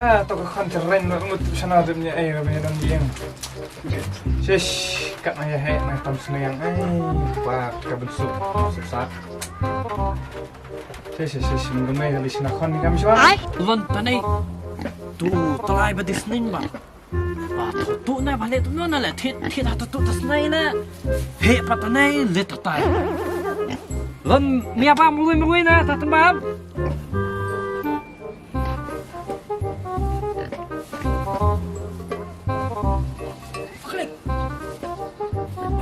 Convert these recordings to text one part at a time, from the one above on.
Toko konterren ngut sana demnya rabnya dan dieng. Shish, kat maya hai na tam senang pak ka bensuk sesat. Shish, mengenai habis nak kon kami siapa? Lon tanai tu talai ba disning ba. Tu na balik tu na la thit tu tasnai na. He patanai le tatai. Lon mi apa mului na tatambam.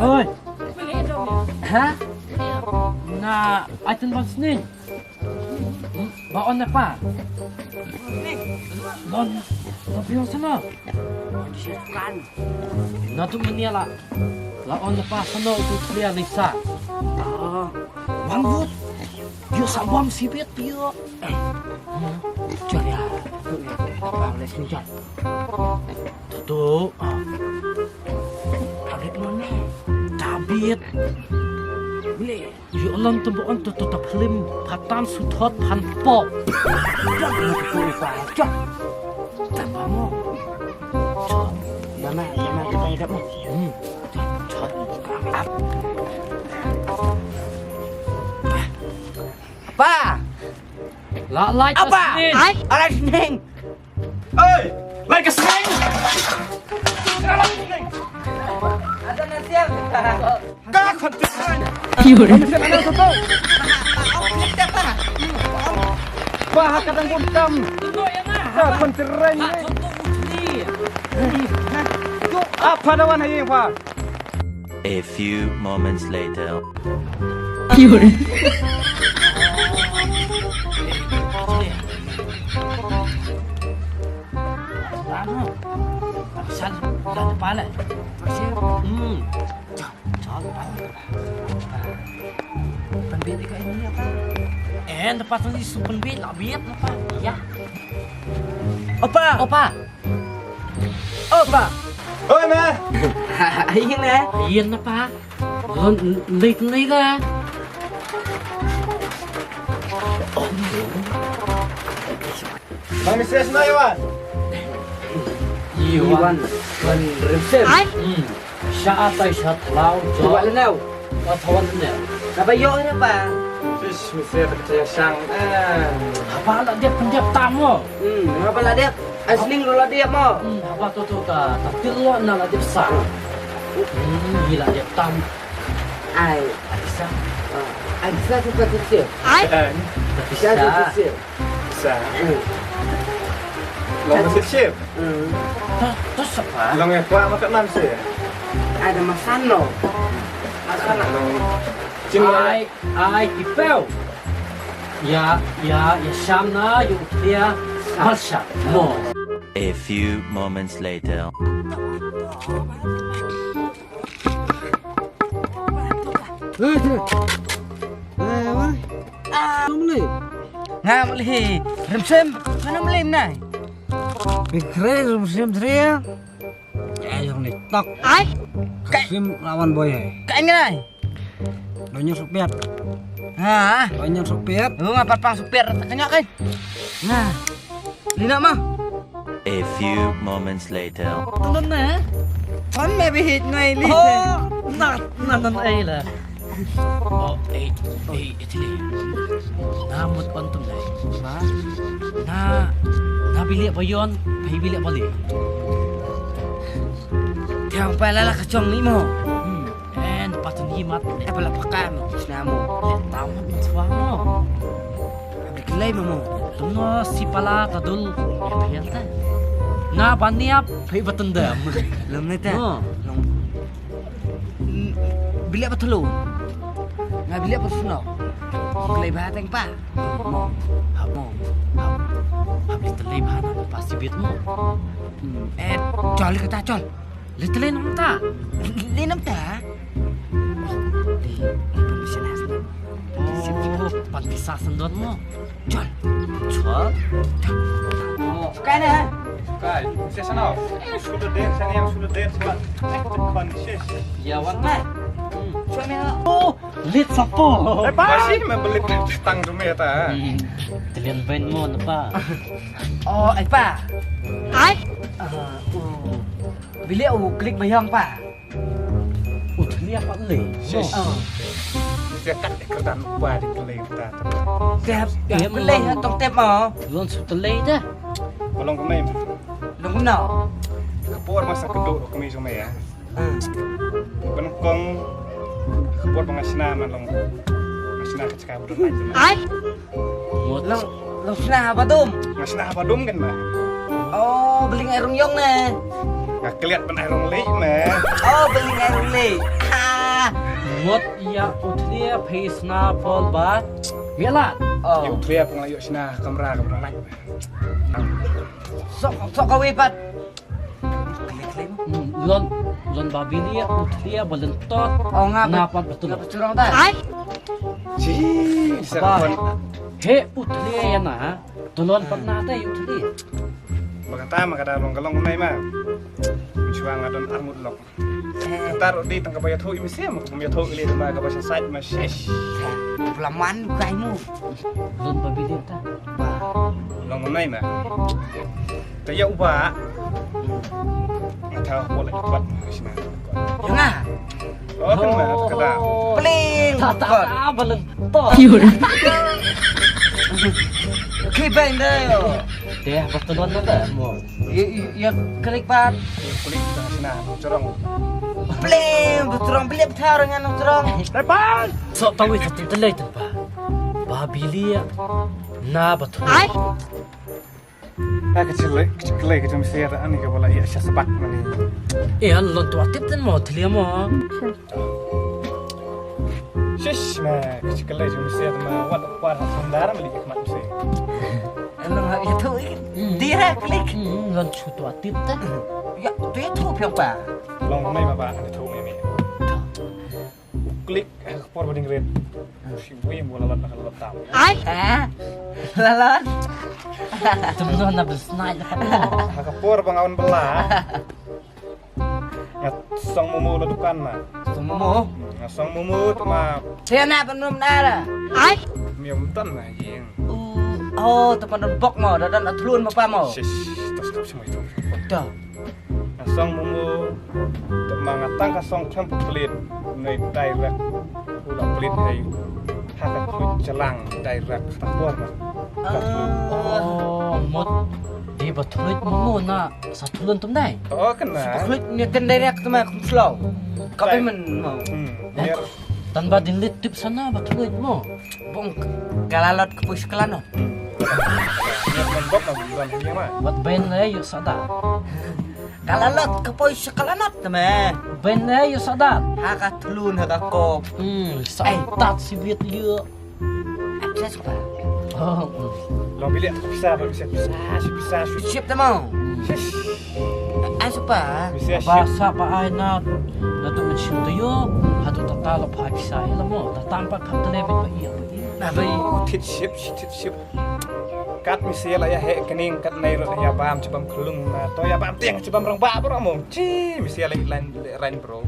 Ôi, hả? Na, ai tin bos ni? Baon apa? Lon, biar sana. Kan. Na tu menia la. Laon apa sana tu clear Lisa. Wan bot. Dia sambam sibet dia. Cari ya. Bang les ni jat. Tu. Habis mana? Tabit. Boleh. Ya Allah tu bukan tu tetap film patan sutot pan pop. Boleh pak. Cok. Tambah mo. Cok. Nama kita hidup mo. Cok. Apa? La lai Apa? Alas neng. Oi, Lai ke sing. Ada nasi yang. ka konterren. Mana tu tu? Bah kadang kuntam. Tunggu ya na. Ka konterren ni. Apa dawan hai pa? A few moments later. Sal, dah pala. Penbit kat ini apa? Lepas tu isu penbit lah biat apa? Ya. Apa? Apa? Apa? Oi ma. Ini lah. Iyan apa? Late na ka. Bang Mrs. na Iwan. Iwan. Wan Rimsem. Siya atay siya tlaw. Coba lenau. Tawan na. Kabayo ni apa? Shish, Mrs. percaya sang. Apa lah dia pendiap tamu? Ngapa lah dia? Asling lu lah dia mo. Apa tu ka? Tapi lo na lah dia sang. Gila dia tamu. Ai, Bisa. Aisyah suka kecil. Dan Aisyah suka kecil. sa. Long Mrs. Chip. Terus apa? Long ya kwa makat nam se. Ada masano. Masano. Ai kipel. Ya Syam na yung dia Marsha. Mo. A few moments later. Nga muli. Rimsem, mana muli nai? Pikre Sim Tria. Yang ni tok. Ai, Sim lawan boy hai. kain nai. Donya supiat. Ha, Donya supiat. lu ngapat pang supir kenyak kan? Nah. Lina mah. A few moments later. Tunggu na. Kon me bihit ngai li. Nan ay lah. Ito namut pantum na. Nabili apa yon? Bili apa li? Tiang pala kacong ni mo. Patun himat. Pala pakam sinamo. Tamat matwa mo. Abdi kelai mo. Tunggu si pala tadul. Yapayal ta. Na baniap pay batundam. Lum ni ta. Oh. Bili apa telu? Nga bili apa suno? Kelai bahateng pa. Habo. Habis terlay bahana pasti bit mo. Col kata col. Litlay naman ta. Linam ta. Di permission asli. Pagkisasan doon mo. Col. Chua. Kana. Kai, Mrs. sana. Sudah date sana yang sudah date sebab. Kon shish. Yawan Mai. Col me. Oh, Lit sapo. Masih membelit tang tu meta. Telian ben mo na pa. Oh, ai pa. Ai. Bili klik bayang pa. Utlia pa le. Dia kat kerdan ubah di kelai kita. Tep. Ya meleh tong tep mo. Lon su tele dah. Belum kemai. Long no. Kapur masa kedua kemai cuma ya. Benukong kapur pengasina malong. Ngasina kecekap berlai. Ai. Mot Long sina apa dum? Ngasina apa dum kan mah? Oh, beli air yong nè. Nggak keliat pen air lei mah. Oh, beli air li. Ha. mot ya utlia face na pol ba. Mela. Yuk tria pengayu sina kamera berlai. Sok kawi pat. Lon babilia utlia balentot. Oh, ngapa? Napa betul. Ngapa curang ta? Ai. Si, serapon. He utlia ya na. Tulon pernah ta utlia. Magkata magkata long kalong kunay mah. Mencuba ngadon armut lok. Taruh di tengah bayat hui mesti mau bayat hui lihat mah kapal side mah shesh. Pelaman kai mu. Lon babilia ta. Long kunay mah. Taya ubah. Tahu boleh kuat sini. Yang ah. Oh kan mah kata. Peling. Ta balentot. Kibeng deh. Deh betulon na ta mo. Ya klik pat. Kulit tengah sini corong. Peling, beturang beli betar dengan beturang. Depan. So tawi sa tintalay ta pa. Babilia na betul. Ai. Kecil lagi macam mesti ada ani kapal iya syah sebat mani. Lon tu atip tan mo tlia mo. Shesh mah kecil lagi macam mesti ada mah wat sendara beli hikmat mesti. Long itu dia klik. Lon chutu atip ta. Ya, dia tu piang pa. Long kunay mah ba ani tu ini. Klik kapal berding red. Si bui bola lat nakal tahu. Ai. Lalat. Temen na besnai la mo. Kapur bangawan belah. Ngat song mumu ladukan mah. Semua. Song mumu tu mah Dia nak penuh nara. Ai. miom tan mah jing. Oh, teman bok mo, dan atulun apa mo. Shish, stop semua itu. Dah. Song mumu tu mah ngatang ka song campur pelit nai direct ulang pelit hai hakat kuit celang direct kapur mah. Oh, mot di betul mo na sa tulon tum dai. Oh kena. Klik ni kendari aku mah slow. Kapi men mo. Biar Tanpa dilit tip sana betul mo. Bong kalalot ke pus kelano. biar membok mah bukan dia mah. Wat ben na yu sada. Kalalot ke pus kelanot mah. Ben na yu sada. Haka tulun haka kop. Sa tat si viet yu. Apa suka? Oh. Long bilik bisa Siap tak mau? Ay suka. bisa Basa pa ay na tu mencium tu yu. Hatu tatalo pa kisah ila mo. Tatampak kat telebit pa iya. Nah, bayi. thịt ship cắt mi xe lại hệ cái nên cắt này rồi nhà bám cho bám khulung mà tôi nhà bám tiền cho bám rong bạ bro mồm chi mi xe lại len bro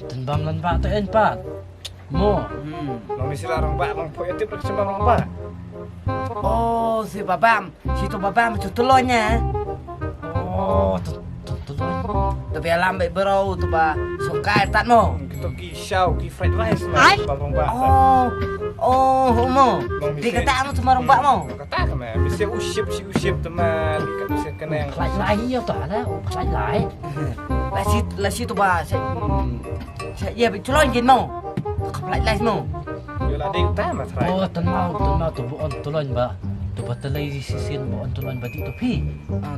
Tenbam lan pa tu en pa. Mo. nó mi xe là rong bạ rong phơi tiếp được cho bám rong bạ Oh, si babam. Si tu babam tu telurnya. Oh, tulon mo. Tapi alam baik bro tu ba. Suka tak mo. kita ki shao ki fried rice Ai? mà bám rong bạ Oh, mo. Di kata mo cuma rombak mo. kata mà mi xe uship teman kan mi xe cái này Lại lại yêu tỏa đó. Lại lại. Lah si tu ba. Saya bị telur jin mo. Lại mo. giờ là đi ta mà thay Oh, tan mau tu buon tulon ba. Tu batalay sisin buon tulon ba dito pi.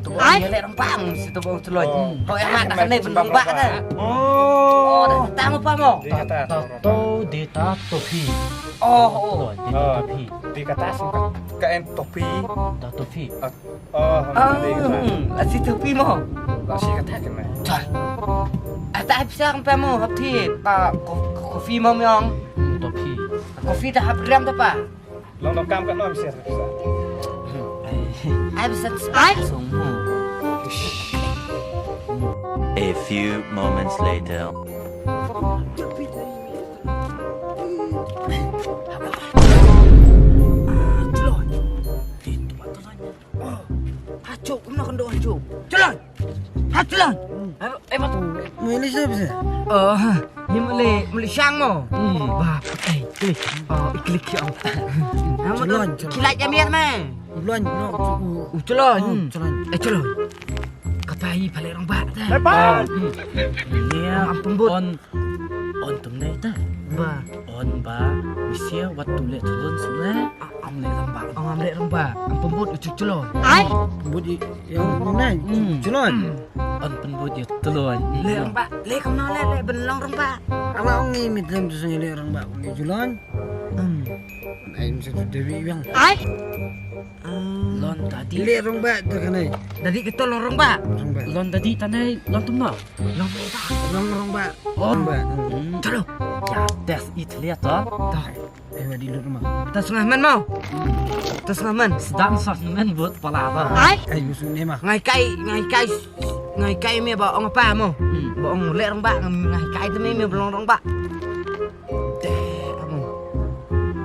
Tu ba dia lek rombak si tu ba telur. Kau yang nak kena ben rombak kan. Oh, dah tahu apa mo? đi kata Tato dita topi. Oh, Tulon dito topi. đi kata sih cái em topi Da topi. oh đi kata lah si tu pi mo. là si kata cái này Trời. Tak bisa sampai mo hap thi pa kopi mo myong. Topi. Kopi dah hap ram tu pa. long đồng cam cái nó mi xe bisa Ai bisa ai sung. A few moments later. cuk, kena kendo cuk. Celon. Ha celon. Bat. Milis na bisa. Ni muli siang mo. Ba, iklik ya. Celon. Kilat jamian mah. Ulan no. Celon. Celon. Celon. Kapai balik orang bak dah. Lepas. Iya, Ampun, Bud. on tumnai ta. Ba, On ba, misia waktu le turun sudah. Am le lambak. orang balik orang bak. Ampun bud ucuk celon. Budi yang mana? Celon. On penbut ya telon. Le orang bak, le kemana le benlong orang bak. Apa orang ni mitam tu sini orang bak ni Celon. Ai mesti tu dewi yang. Lon tadi. Ile orang bak tu kan ai. Dari kita orang bak. Orang bak. Lon tadi tanai lon tumna. Orang bak. On bak. Celon. Ya, tes Italia ta. Tak. Di luar rumah. Tas ngaman mau. Tas ngaman. Sedang sak men buat pala ta. Ai musuh ni mah. Ngày cay mẹ bảo ông apa mau. Bảo ông lẹ orang bak ngày cay tu mẹ belong orang bak.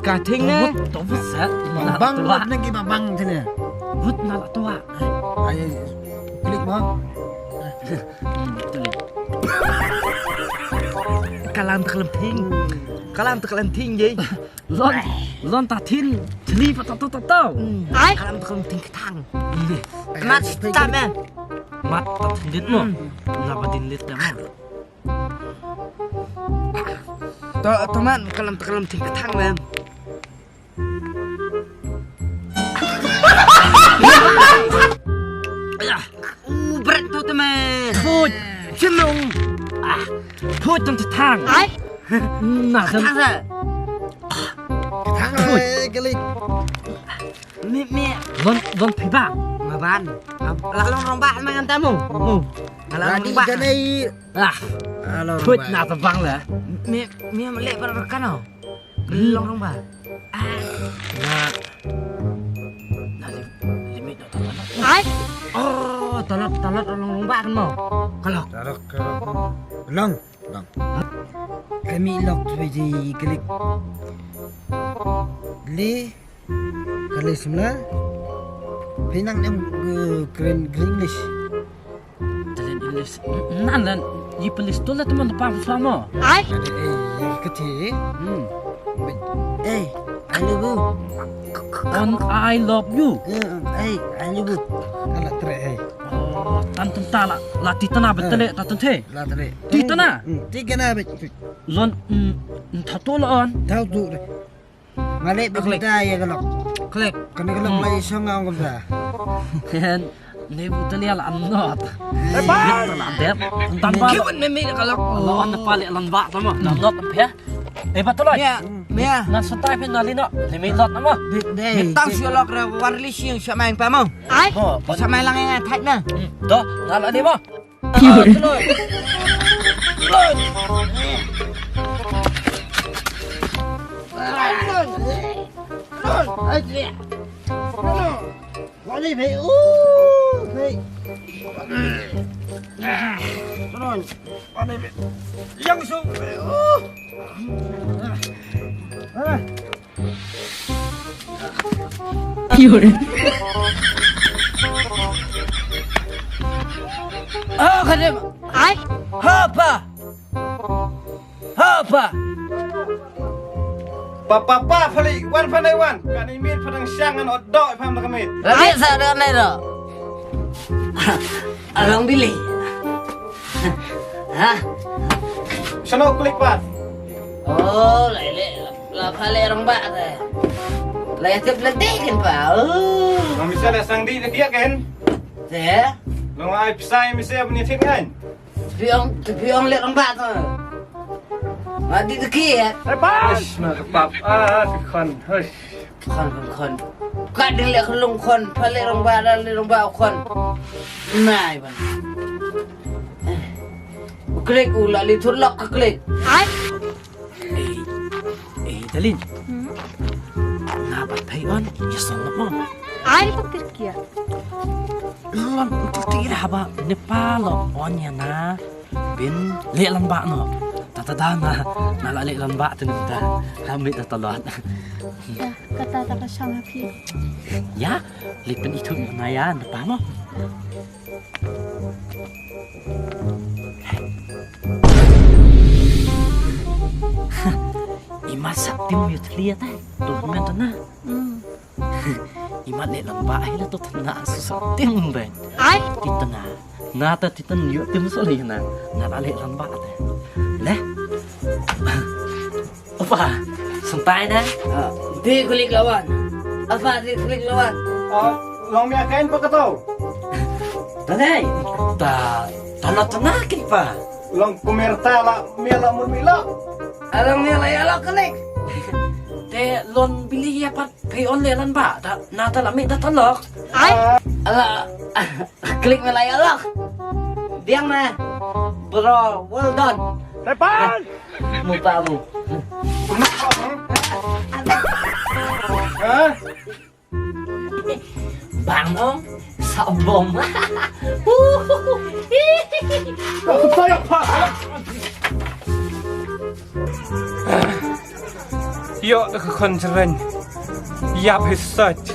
Cả thinh nè. Tau vut set. Bang lagi bang sini. Vut na la tua. Ai klik bang. Tulis. Kalam tekalam thing gì? Lon ta thin. Chli pa ta ta ta. Kalam tekalam thing thang. Mat ta mẹ. Mat ta thin mo. Na ba din lit ta mo. Teman kalam thing thang mẹ. Berat tu teman. Phut. Cemung. Phut trong thang. Na Thang sam. ra. Thang klik. Mẹ. Lon phi ba. Mà ban. Là long rong bạn mang ta mù. Là Tadi long bạn. kan ai. Halo. Phut na ta bang la. Mẹ mà lẹ vào cái nào? Long rong bạn. Na. Na limit na ta. Oh, talat long rong bạn mau. Kalau Tarak. Long. Kami lock tu klik. Le. Kali semula. Pinang yang green English. Talen English. Nan lan. Yi pelis tu la teman pa sama. Ada yang kecil. I love you. On I love you. I love you. Kalau terai. Oh, tantum ta la ti tana betele ta tente. Lah terai. Tiga na? Tiga na bet. Lon ta to la on. Tahu tu. Malik berita ya kalau. klik. Kena kalau lagi songong kau dah. Ken ne bu tele la an not. Lepas la dep. Tan ba. Kiwan mẹ kalau. Lo on pa le lan ba ta mo. Na not pe. Patuloi. Mẹ. Na sotai pe na lino. Limi lot na mo. Deh. Tao siêu lọc rồi quan lý siêng sợ mày phải không? Ho, Sợ mày lăng nghe thạch nè. do na la ni mo. Rồi. Gọi đi phải phải. Rồi. Gọi đi phải. Yang xuống phải. Cái gì? Ai? Hapa. Papa phali wan panai wan. Kan imit padang siangan odok paham tak kami. Là biết sao được này rồi. Long Billy. Hả? Sono klik pat. Oh, lại là pha lê rong bạ rồi. Lại tiếp lên tết kan bảo. Nang misalnya sang di dia kan. Thế. Long ai pisai misalnya punya fit kan. Tapi ông lệ rong bạ thôi. Mà đi từ kia. Lepas. Nah kepap. Kon. Hei. Kon. Cái đi lệ con lông con, pha lê rong bạ ra lê rong bạ con. Này bạn. Klik ulah thốt lọc cái klik. Ai? Dalin. Na ba pay on. Ya song mo. Ai pakirkia? Lon tu tira ba Nepal on ya na. Bin le lan ba no. Ta Natadama. Nalalik lang ba ito nito? Hamit na talot. Ya, kata tak kasang happy. Ya, lipin ito na yan. Apa mo? Imasak din mo yung lihat eh. Tuhan mo ito na. Imalit lang ba ay lato na susap din ba? Ay? Tito na. Nata tito niyo tim soleh na. Nalalik lang ba ate? Le? Opa, santai na. Di kulik lawan. Apa di kulik lawan? Long mi akain pa kataw. Tanay. Tanat na pa. Long kumerta la mila mun mila. Alang nilay alak kulik. Te lon bili ya pat pay on lelan ba? Nata lami tatalok. Ay? Ala klik nilay alak. Diang na. Bro, well done. Tepan. Muka mo. Ha? Bango. Sabong. Ako tayo pa. Yo, kon seren. Yap his search.